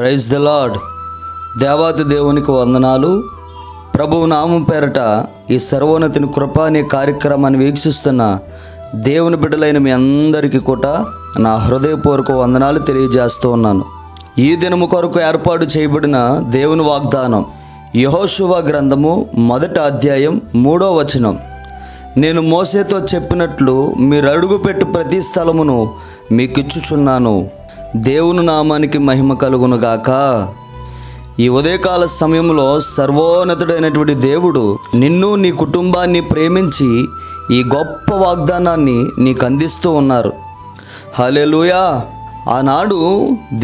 Praise the lord. దేవాతి దేవునికి వందనాలు. ప్రభువు నామం పేరట ఈ సర్వోన్నతిని కృప అనే కార్యక్రమాన్ని వీక్షిస్తున్న దేవుని బిడ్డలైన మీ అందరికీ కూడా నా హృదయపూర్వక వందనాలు తెలియజేస్తూ ఉన్నాను. ఈ దినము కొరకు ఏర్పాటు చేయబడిన దేవుని వాగ్దానం యెహోషువ గ్రంథము 1వ అధ్యాయం 3వ వచనం. నేను మోసేతో చెప్పినట్లు మీరు అడుగుపెట్టు ప్రతి స్థలమును మీకిచ్చుచున్నాను. దేవుని నామానికి మహిమ కలుగునుగాక. ఈ ఉదయకాల సమయంలో సర్వోన్నతుడైనటువంటి దేవుడు నిన్ను నీ కుటుంబాన్ని ప్రేమించి ఈ గొప్ప వాగ్దానాన్ని నీకు అందిస్తూ ఉన్నారు. హల్లెలూయా. ఆనాడు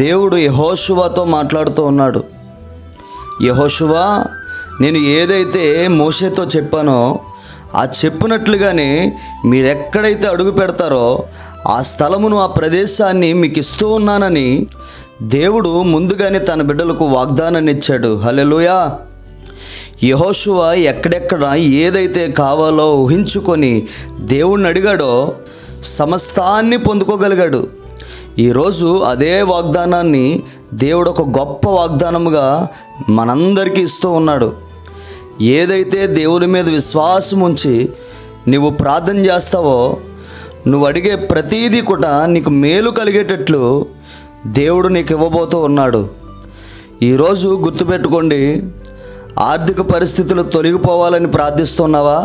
దేవుడు యెహోషువతో మాట్లాడుతూ ఉన్నాడు. యెహోషువా, నేను ఏదైతే మోషేతో చెప్పానో ఆ చెప్పినట్లుగానే మీరెక్కడైతే అడుగు పెడతారో ఆ స్థలమును, ఆ ప్రదేశాన్ని మీకు ఇస్తూ ఉన్నానని దేవుడు ముందుగానే తన బిడ్డలకు వాగ్దానాన్ని ఇచ్చాడు. హల్లెలూయా. యెహోషువ ఎక్కడెక్కడ ఏదైతే కావాలో ఊహించుకొని దేవుణ్ణి అడిగాడో సమస్తాన్ని పొందుకోగలిగాడు. ఈరోజు అదే వాగ్దానాన్ని దేవుడు ఒక గొప్ప వాగ్దానముగా మనందరికీ ఇస్తూ ఉన్నాడు. ఏదైతే దేవుని మీద విశ్వాసం ఉంచి నువ్వు ప్రార్థన చేస్తావో, నువ్వు అడిగే ప్రతీదీ కూడా నీకు మేలు కలిగేటట్లు దేవుడు నీకు ఇవ్వబోతూ ఉన్నాడు. ఈరోజు గుర్తుపెట్టుకోండి, ఆర్థిక పరిస్థితులు తొలగిపోవాలని ప్రార్థిస్తున్నావా?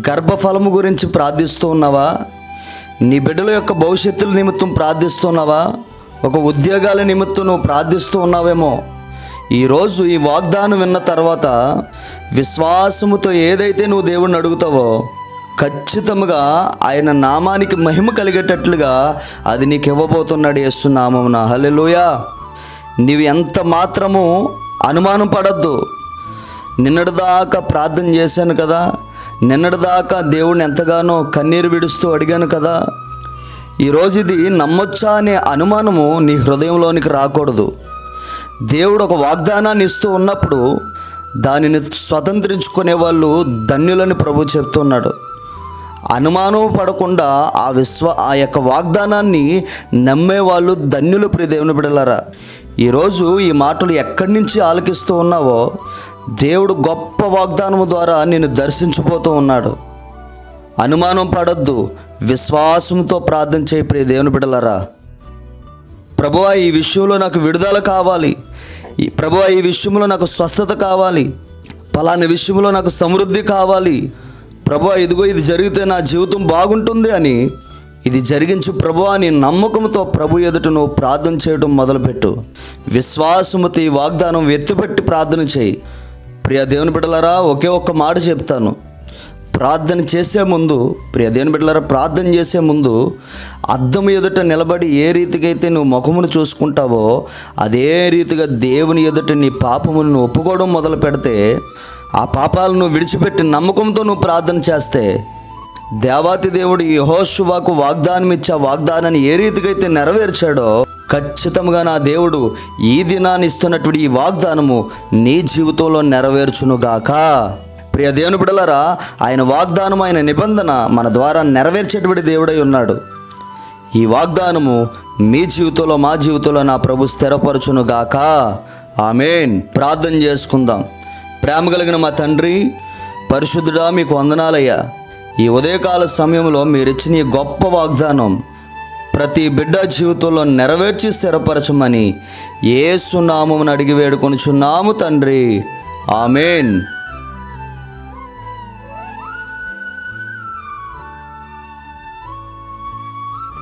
గర్భఫలము గురించి ప్రార్థిస్తూ ఉన్నావా? నీ బిడ్డల యొక్క భవిష్యత్తుల నిమిత్తం ప్రార్థిస్తున్నావా? ఒక ఉద్యోగాల నిమిత్తం నువ్వు ప్రార్థిస్తూ ఉన్నావేమో. ఈరోజు ఈ వాగ్దానం విన్న తర్వాత విశ్వాసముతో ఏదైతే నువ్వు దేవుణ్ణి అడుగుతావో ఖచ్చితంగా ఆయన నామానికి మహిమ కలిగేటట్లుగా అది నీకు ఇవ్వబోతున్నాడు యేసు నామమున. హల్లెలూయా. నీవు ఎంత మాత్రము అనుమానం పడద్దు. నిన్నటిదాకా ప్రార్థన చేశాను కదా, నిన్నటిదాకా దేవుణ్ణి ఎంతగానో కన్నీరు విడుస్తూ అడిగాను కదా, ఈరోజు ఇది నమ్మొచ్చా అనే అనుమానము నీ హృదయంలోనికి రాకూడదు. దేవుడు ఒక వాగ్దానాన్ని ఇస్తూ ఉన్నప్పుడు దానిని స్వతంత్రించుకునే వాళ్ళు ధన్యులని ప్రభు చెప్తున్నాడు. అనుమానం పడకుండా ఆ యొక్క వాగ్దానాన్ని నమ్మేవాళ్ళు ధన్యులు. ప్రియ దేవుని బిడ్డలారా, ఈరోజు ఈ మాటలు ఎక్కడి నుంచి ఆలకిస్తూ ఉన్నావో దేవుడు గొప్ప వాగ్దానము ద్వారా నిన్ను దర్శించిపోతూ ఉన్నాడు. అనుమానం పడద్దు, విశ్వాసంతో ప్రార్థన చేయి. ప్రియ దేవుని బిడ్డలారా, ప్రభువా ఈ విషయంలో నాకు విడుదల కావాలి, ప్రభువా ఈ విషయంలో నాకు స్వస్థత కావాలి, పలానా విషయంలో నాకు సమృద్ధి కావాలి, ప్రభువా ఇదిగో ఇది జరిగితే నా జీవితం బాగుంటుంది అని ఇది జరిగించు ప్రభువా నీ నమ్మకంతో ప్రభు ఎదుట నువ్వు ప్రార్థన చేయడం మొదలుపెట్టు. విశ్వాసముతో ఈ వాగ్దానం ఎత్తిపెట్టి ప్రార్థన చేయి. ప్రియ దేవుని బిడ్డలారా, ఒకే ఒక్క మాట చెప్తాను. ప్రార్థన చేసే ముందు, ప్రియ దేవుని బిడ్డలారా, ప్రార్థన చేసే ముందు అద్దం ఎదుట నిలబడి ఏ రీతిగా అయితే నువ్వు ముఖమును చూసుకుంటావో అదే రీతిగా దేవుని ఎదుట నీ పాపమును నువ్వు ఒప్పుకోవడం మొదలు పెడితే, ఆ పాపాలను విడిచిపెట్టి నమ్మకంతో నువ్వు ప్రార్థన చేస్తే దేవాతి దేవుడు యెహోషువకు వాగ్దానం ఇచ్చే వాగ్దానాన్ని ఏ రీతిగా అయితే నెరవేర్చాడో ఖచ్చితంగా నా దేవుడు ఈ దినాన్ని ఇస్తున్నటువంటి ఈ వాగ్దానము నీ జీవితంలో నెరవేర్చునుగాక. ప్రియ దేవుని బిడ్డలారా, ఆయన వాగ్దానం, ఆయన నిబంధన మన ద్వారా నెరవేర్చేటువంటి దేవుడై ఉన్నాడు. ఈ వాగ్దానము మీ జీవితంలో, మా జీవితంలో నా ప్రభు స్థిరపరచునుగాక. ఆమేన్. ప్రార్థన చేసుకుందాం. ప్రేమ కలిగిన మా తండ్రి, పరిశుద్ధుడా, మీకు వందనాలయ్యా. ఈ ఉదయకాల సమయంలో మీరిచ్చిన ఈ గొప్ప వాగ్దానం ప్రతి బిడ్డ జీవితంలో నెరవేర్చి స్థిరపరచమని యేసు నామమున అడిగి వేడుకొనుచున్నాము తండ్రి. ఆమేన్.